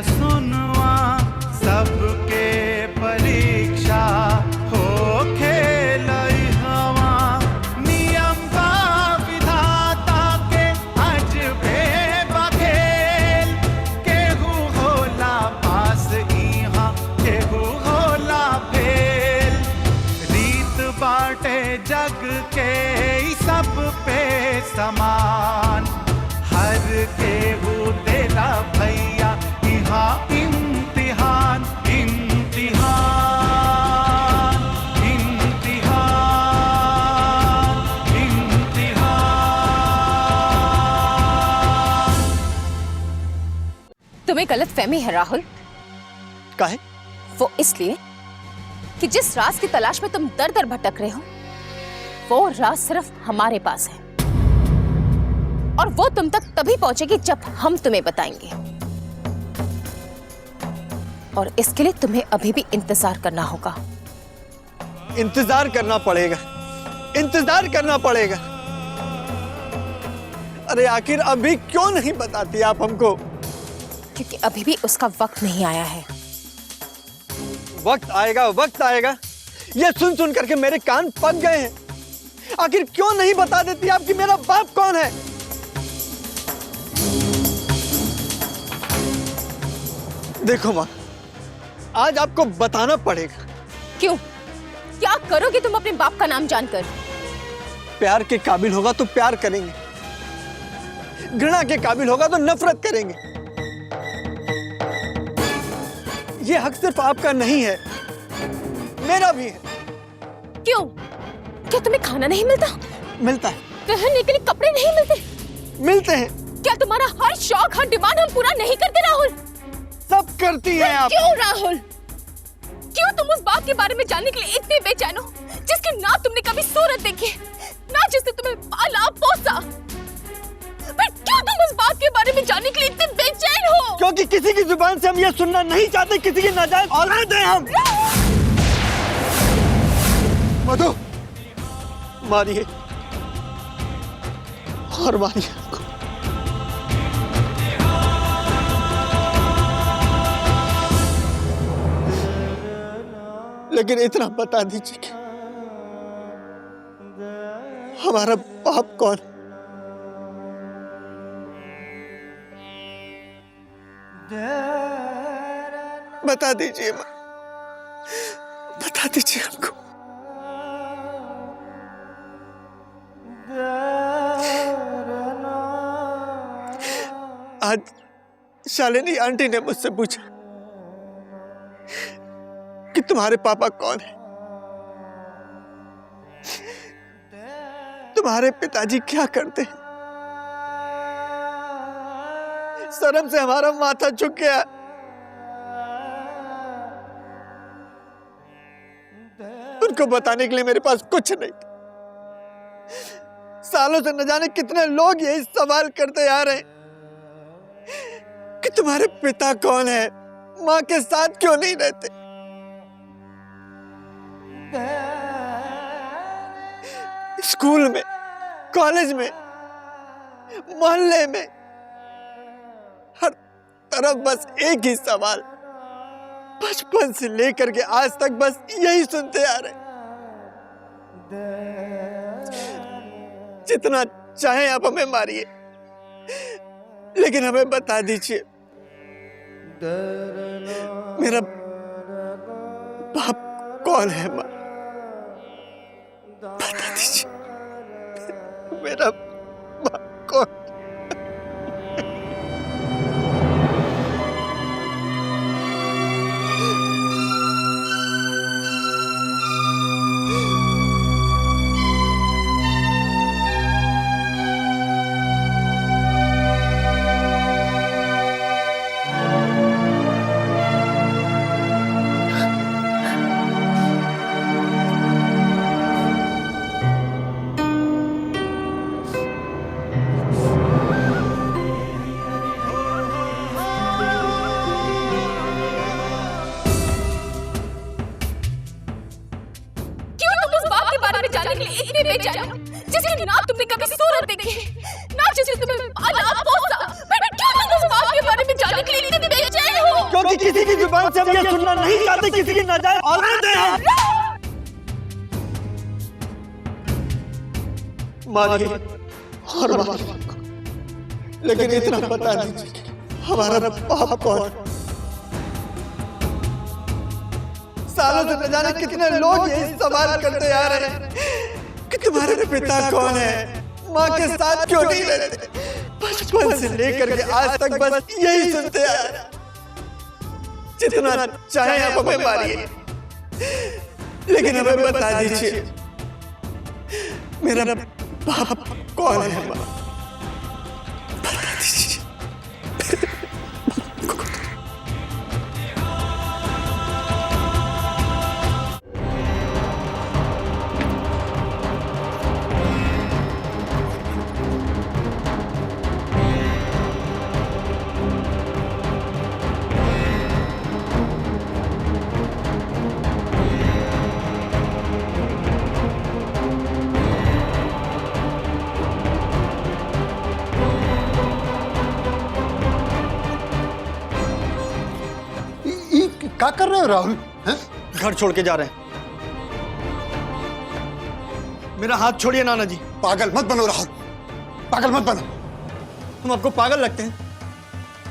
सुनवा सबके परीक्षा हो खेल हवा नियम का विधाता के आज बेबखेल केहू होला पास इहाँ केहू होला फेल रीत बाटे जग के ई सब पे समान हर केहू देला भैया यहाँ इम्तिहान इम्तिहान इम्तिहान इम्तिहान। तुम्हें गलतफहमी है राहुल। काहे? वो इसलिए कि जिस राज की तलाश में तुम दर दर भटक रहे हो वो राज सिर्फ हमारे पास है और वो तुम तक तभी पहुंचेगी जब हम तुम्हें बताएंगे और इसके लिए तुम्हें अभी भी इंतजार करना होगा। इंतजार करना पड़ेगा, इंतजार करना पड़ेगा। अरे आखिर अभी क्यों नहीं बताती आप हमको? क्योंकि अभी भी उसका वक्त नहीं आया है। वक्त आएगा, वक्त आएगा, ये सुन सुन करके मेरे कान पक गए हैं। आखिर क्यों नहीं बता देती आप कि मेरा बाप कौन है? देखो माँ, आज आपको बताना पड़ेगा। क्यों? क्या करोगे तुम अपने बाप का नाम जानकर? प्यार के काबिल होगा तो प्यार करेंगे, घृणा के काबिल होगा तो नफरत करेंगे। ये हक सिर्फ आपका नहीं है, मेरा भी है। क्यों? क्या तुम्हें खाना नहीं मिलता? मिलता है। पहनने के लिए कपड़े नहीं मिलते? मिलते हैं। क्या तुम्हारा हर शौक हर डिमांड हम पूरा नहीं करते राहुल? सब करती हैं आप। क्यों राहुल? क्यों तुम उस बात के बारे में जानने के लिए इतने बेचैन हो जिसकी ना तुमने कभी सूरत देखी, ना जिसने तुम्हें पाला पोसा? पर क्यों तुम उस बात के बारे में जानने के लिए इतने बेचैन हो? क्योंकि किसी की जुबान से हम ये सुनना नहीं चाहते किसी की नाजायज औलाद हैं हम। मधु, मारिए और मारिए हमको। लेकिन इतना बता दीजिए कि हमारा बाप कौन? बता दीजिए माँ, बता दीजिए हमको। आज शालिनी आंटी ने मुझसे पूछा कि तुम्हारे पापा कौन है, तुम्हारे पिताजी क्या करते हैं। शर्म से हमारा माथा झुक गया। उनको बताने के लिए मेरे पास कुछ नहीं था। सालों से न जाने कितने लोग यही सवाल करते आ रहे हैं कि तुम्हारे पिता कौन है, माँ के साथ क्यों नहीं रहते। स्कूल में, कॉलेज में, मोहल्ले में, हर तरफ बस एक ही सवाल, बचपन से लेकर के आज तक बस यही सुनते आ रहे। जितना चाहे आप हमें मारिए, लेकिन हमें बता दीजिए मेरा बाप कौन है। माँ, बता दीजिए मेरा बाप कौन? जुबान से हम ये सुनना नहीं चाहते किसी की नाजायज औलाद है हम। मानिए और मानिए, लेकिन इतना पता नहीं हमारा बाप कौन है। सालों से न जाने कितने लोग ये सवाल करते आ रहे हैं कि तुम्हारे पिता कौन है, माँ के साथ क्यों नहीं रहते। बचपन से लेकर के आज तक बस यही सुनते आ रहे हैं। जितना चाहे आप हमें मारिए, लेकिन हमें बता दीजिए मेरा बाप कौन है। बता दीजिए। क्या कर रहे हो राहुल? हैं? घर छोड़ के जा रहे हैं। मेरा हाथ छोड़िए नाना जी। पागल मत बनो राहुल, पागल मत बनो। हम आपको पागल लगते हैं?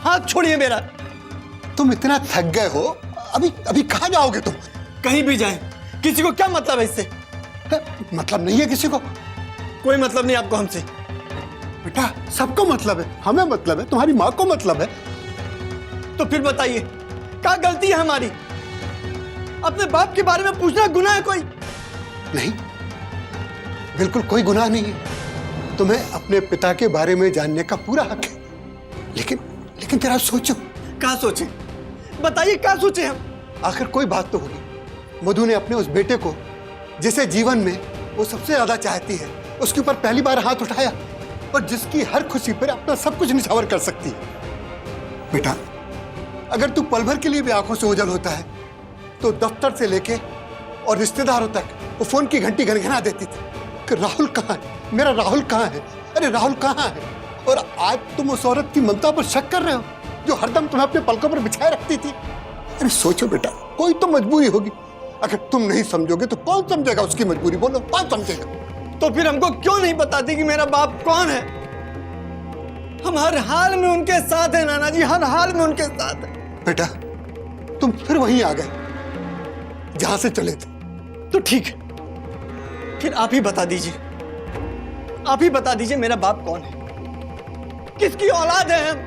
हाथ छोड़िए मेरा। तुम इतना थक गए हो, अभी अभी कहाँ जाओगे तुम? कहीं भी जाएं, किसी को क्या मतलब है इससे? हैं? मतलब नहीं है किसी को? कोई मतलब नहीं आपको हमसे। बेटा सबको मतलब है, हमें मतलब है, तुम्हारी माँ को मतलब है। तो फिर बताइए क्या गलती है हमारी? अपने बाप के बारे में पूछना गुनाह है कोई? नहीं, बिल्कुल कोई गुनाह नहीं है। तुम्हें अपने पिता के बारे में जानने का पूरा हक है, लेकिन लेकिन जरा सोचो। क्या सोचे? बताइए क्या सोचे हम? आखिर कोई बात तो होगी। मधु ने अपने उस बेटे को, जिसे जीवन में वो सबसे ज्यादा चाहती है, उसके ऊपर पहली बार हाथ उठाया और जिसकी हर खुशी पर अपना सब कुछ निछावर कर सकती है। बेटा अगर तू पल भर के लिए भी आंखों से ओझल होता है तो दफ्तर से लेके और रिश्तेदारों तक वो फोन की घंटी घनघना देती थी कि राहुल कहाँ है, मेरा राहुल कहाँ है, अरे राहुल कहाँ है। और आज तुम उस औरत की ममता पर शक कर रहे हो जो हरदम तुम्हें अपने पलकों पर बिछाए रखती थी। अरे सोचो बेटा, कोई तो मजबूरी होगी। अगर तुम नहीं समझोगे तो कौन समझेगा उसकी मजबूरी? बोलो कौन समझेगा? तो फिर हमको क्यों नहीं बताती कि मेरा बाप कौन है? हम हर हाल में उनके साथ हैं नाना जी, हर हाल में उनके साथ हैं। बेटा तुम फिर वहीं आ गए जहां से चले थे। तो ठीक है, फिर आप ही बता दीजिए, आप ही बता दीजिए मेरा बाप कौन है, किसकी औलाद है हम?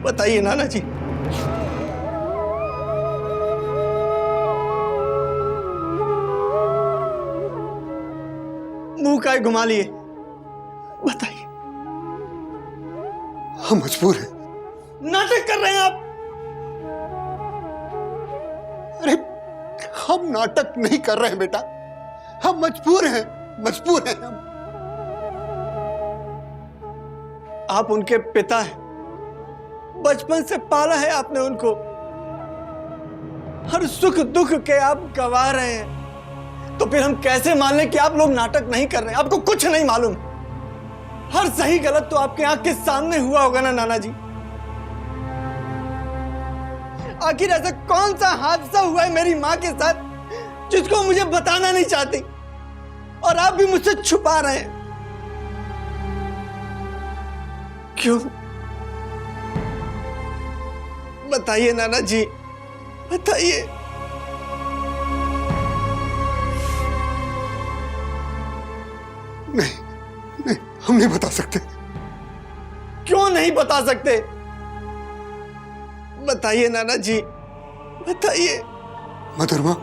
बताइए नाना जी। मुंह का घुमा लिए, बताइए। हम मजबूर हैं। नाटक कर रहे हैं आप। अरे हम नाटक नहीं कर रहे हैं बेटा, हम मजबूर हैं, मजबूर हैं हम। आप उनके पिता हैं, बचपन से पाला है आपने उनको, हर सुख दुख के आप गवा रहे हैं। तो फिर हम कैसे मान लें कि आप लोग नाटक नहीं कर रहे हैं? आपको कुछ नहीं मालूम। हर सही गलत तो आपके आंख के सामने हुआ होगा ना नाना जी। आखिर ऐसा कौन सा हादसा हुआ है मेरी माँ के साथ जिसको मुझे बताना नहीं चाहती और आप भी मुझसे छुपा रहे हैं? क्यों? बताइए नाना जी, बताइए। नहीं नहीं, हम नहीं बता सकते। क्यों नहीं बता सकते? बताइए नाना जी, बताइए। मधुरमा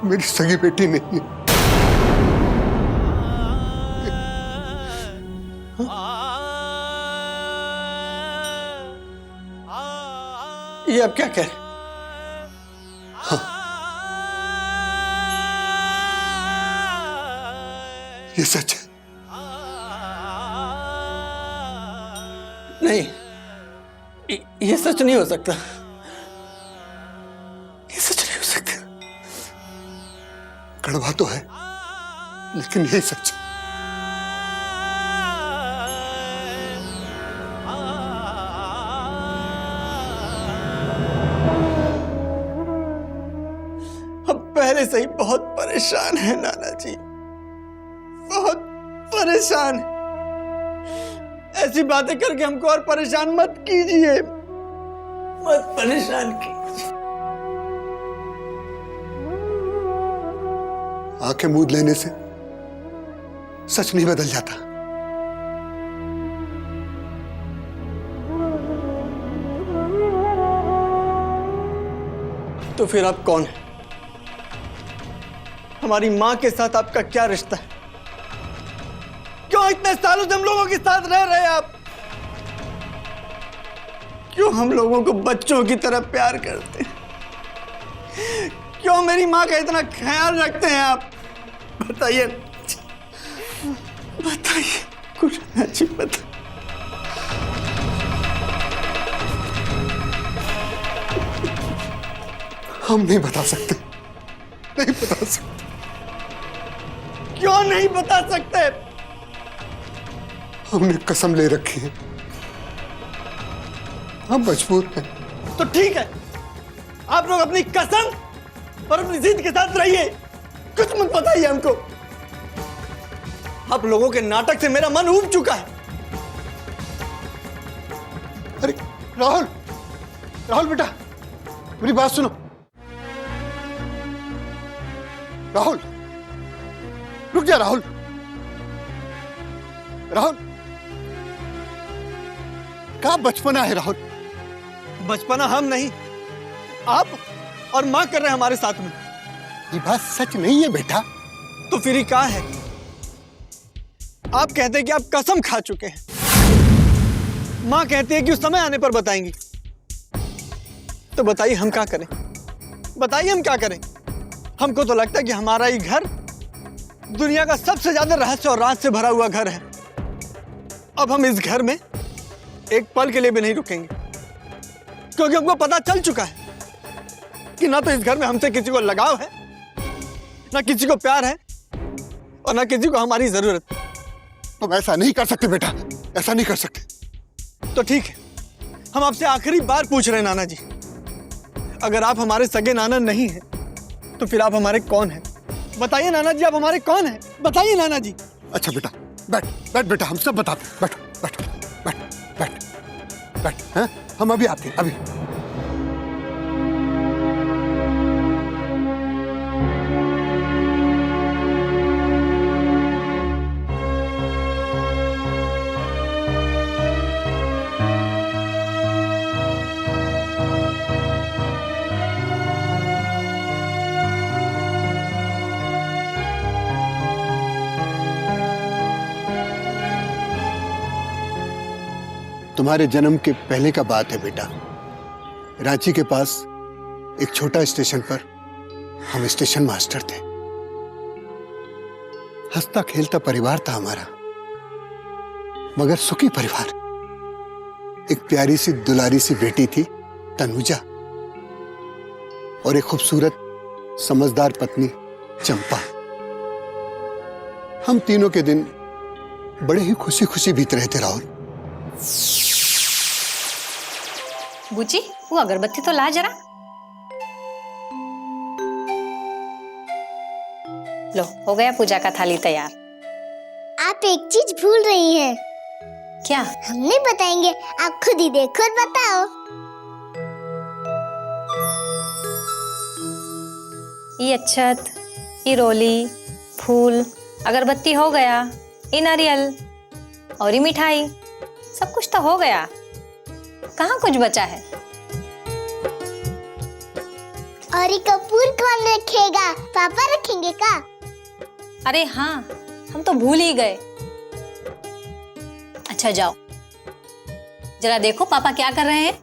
मेरी सगी बेटी नहीं है। ये अब क्या कह रहे? ये सच है। नहीं, ये सच नहीं हो सकता, ये सच नहीं हो सकता। कड़वा तो है लेकिन यही सच है। पहले से ही बहुत परेशान है नाना जी, बहुत परेशान है। ऐसी बातें करके हमको और परेशान मत कीजिए, मत परेशान कीजिए। आंखें मूंद लेने से सच नहीं बदल जाता। तो फिर आप कौन है? हमारी मां के साथ आपका क्या रिश्ता है? क्यों इतने सालों से हम लोगों के साथ रह रहे हैं आप? क्यों हम लोगों को बच्चों की तरह प्यार करते हैं? क्यों मेरी मां का इतना ख्याल रखते हैं आप? बताइए, बताइए कुछ अच्छी बताइए। हम नहीं बता सकते, नहीं बता सकते। क्यों नहीं बता सकते? हमने कसम ले रखी है, हम मजबूर हैं। तो ठीक है, आप लोग अपनी कसम और अपनी जिद के साथ रहिए, कुछ मत बताइए हमको। आप लोगों के नाटक से मेरा मन ऊब चुका है। अरे राहुल, राहुल बेटा, मेरी बात सुनो। राहुल, रुक जा राहुल। राहुल, क्या बचपना है राहुल? बचपना हम नहीं, आप और मां कर रहे हैं हमारे साथ में। ये बात सच नहीं है बेटा। तो फिर ये क्या है? आप कहते हैं कि आप कसम खा चुके हैं, मां कहती है कि उस समय आने पर बताएंगी। तो बताइए हम क्या करें? बताइए हम क्या करें? हमको तो लगता है कि हमारा ये घर दुनिया का सबसे ज्यादा रहस्य और राज से भरा हुआ घर है। अब हम इस घर में एक पल के लिए भी नहीं रुकेंगे, क्योंकि हमको पता चल चुका है कि ना तो इस घर में हमसे किसी को लगाव है, ना किसी को प्यार है, और ना किसी को हमारी जरूरत। तुम ऐसा नहीं कर सकते बेटा, ऐसा नहीं कर सकते। तो ठीक है, हम आपसे आखिरी बार पूछ रहे हैं नाना जी, अगर आप हमारे सगे नाना नहीं हैं तो फिर आप हमारे कौन हैं? बताइए नाना जी, आप हमारे कौन हैं? बताइए नाना जी। अच्छा बेटा, बैठ बैठ बेटा, हम सब बताते हैं। बैठ बैठ बैठ बैठ बैठ, हैं? हम अभी आते हैं, अभी। तुम्हारे जन्म के पहले का बात है बेटा। रांची के पास एक छोटा स्टेशन पर हम स्टेशन मास्टर थे। हंसता खेलता परिवार था हमारा, मगर सुखी परिवार। एक प्यारी सी दुलारी सी बेटी थी तनुजा, और एक खूबसूरत समझदार पत्नी चंपा। हम तीनों के दिन बड़े ही खुशी खुशी बीत रहे थे राहुल। बुची, वो अगरबत्ती तो ला जरा। लो, हो गया पूजा का थाली तैयार। आप एक चीज भूल रही हैं। क्या? हम नहीं बताएंगे, आप खुद ही देखो और बताओ। ये अक्षत, ये रोली, फूल, अगरबत्ती हो गया, ये नारियल और ये मिठाई, सब कुछ तो हो गया। कहाँ कुछ बचा है? और ये कपूर कौन रखेगा? पापा रखेंगे का? अरे हाँ, हम तो भूल ही गए। अच्छा जाओ, जरा देखो पापा क्या कर रहे हैं।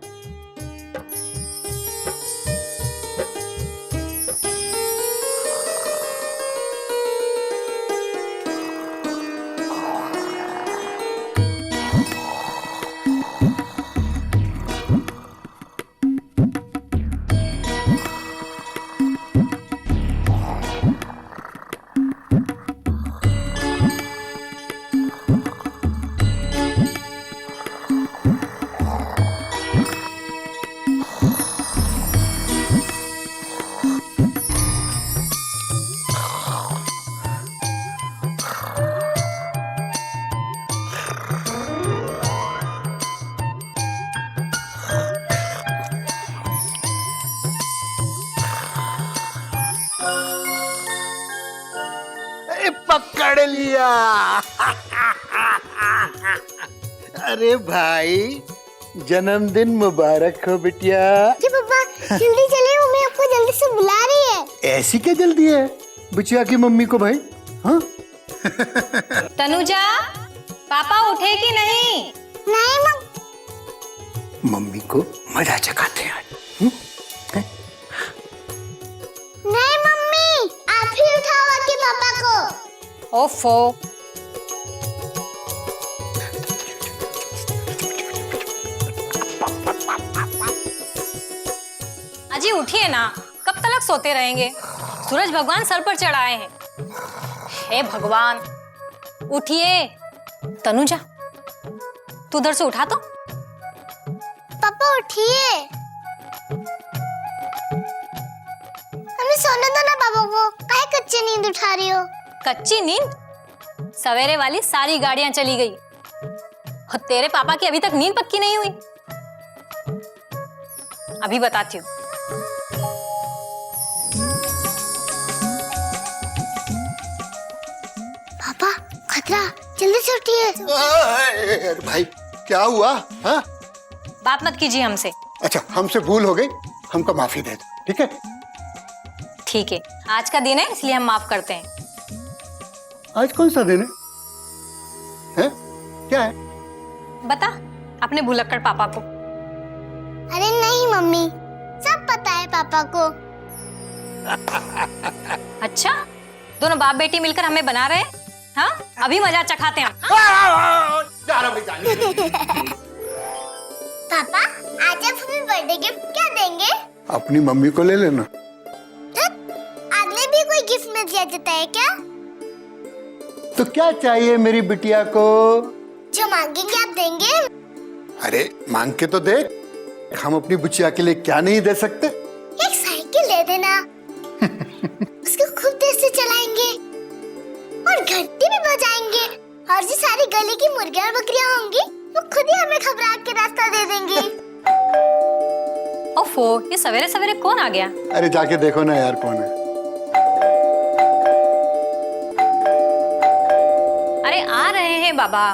पढ़ लिया। अरे भाई, जन्मदिन मुबारक हो बिटिया। जी पापा जल्दी चलिए, मम्मी आपको जल्दी से बुला रही है। ऐसी क्या जल्दी है बिटिया की मम्मी को भाई? हाँ तनुजा, पापा उठे कि नहीं? नहीं मम्मी को मजा चखाते हैं आज। नहीं मम्मी, आप ही उठाओ आके पापा को। ओफो, अजी उठिए ना, कब तक सोते रहेंगे? सूरज भगवान सर पर चढ़ाए हैं। हे भगवान, उठिए। तनुजा, तू उधर से उठा तो। पापा उठिए, हमें सोने दो ना पापा को, काहे कच्ची नींद उठा रही हो? कच्ची नींद? सवेरे वाली सारी गाड़ियां चली गई और तेरे पापा की अभी तक नींद पक्की नहीं हुई। अभी बताती हूँ। पापा खतरा, जल्दी से उठिए। अरे भाई क्या हुआ? हाँ बात मत कीजिए हमसे। अच्छा, हमसे भूल हो गई, हमको माफी दे दो, ठीक है? ठीक है, आज का दिन है इसलिए हम माफ करते हैं। आज कौन सा दिन है? हैं? क्या है? बता अपने भुलक्कड़ पापा को। अरे नहीं मम्मी, सब पता है पापा को। अच्छा, दोनों बाप बेटी मिलकर हमें बना रहे हैं? हाँ, अभी मजा चखाते हैं। पापा आज आप हमें बर्थडे गिफ्ट क्या देंगे? अपनी मम्मी को ले लेना। आदमी भी कोई गिफ्ट में दिया जाता है क्या? तो क्या चाहिए मेरी बिटिया को? जो मांगेंगे आप देंगे? अरे मांग के तो देख, हम अपनी बुचिया के लिए क्या नहीं दे सकते? एक साइकिल दे देना। उसको खूब तेज से चलाएंगे और घंटी भी बजाएंगे, और जो सारी गली की मुर्गियां और बकरियां होंगी वो खुद ही हमें घबरा के रास्ता दे देंगी। ओफो, ये सवेरे सवेरे कौन आ गया? अरे जाके देखो ना यार कौन है। अरे आ रहे हैं बाबा।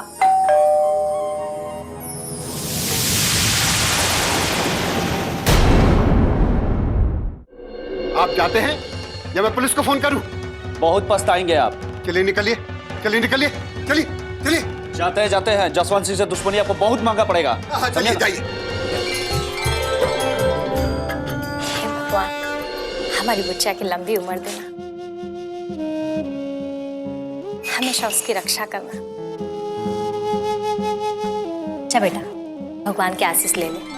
आप जाते हैं या मैं पुलिस को फोन करूं? बहुत पछताएंगे आप। चलिए निकलिए, चलिए निकलिए, चलिए चलिए। जाते हैं, जसवंत सिंह से दुश्मनी आपको बहुत महंगा पड़ेगा। हाँ, चलिए जाइए। हे भगवान, हमारी बच्चा की लंबी उम्र देना, हमेशा उसकी रक्षा करना। अच्छा बेटा, भगवान की आशीष ले ले।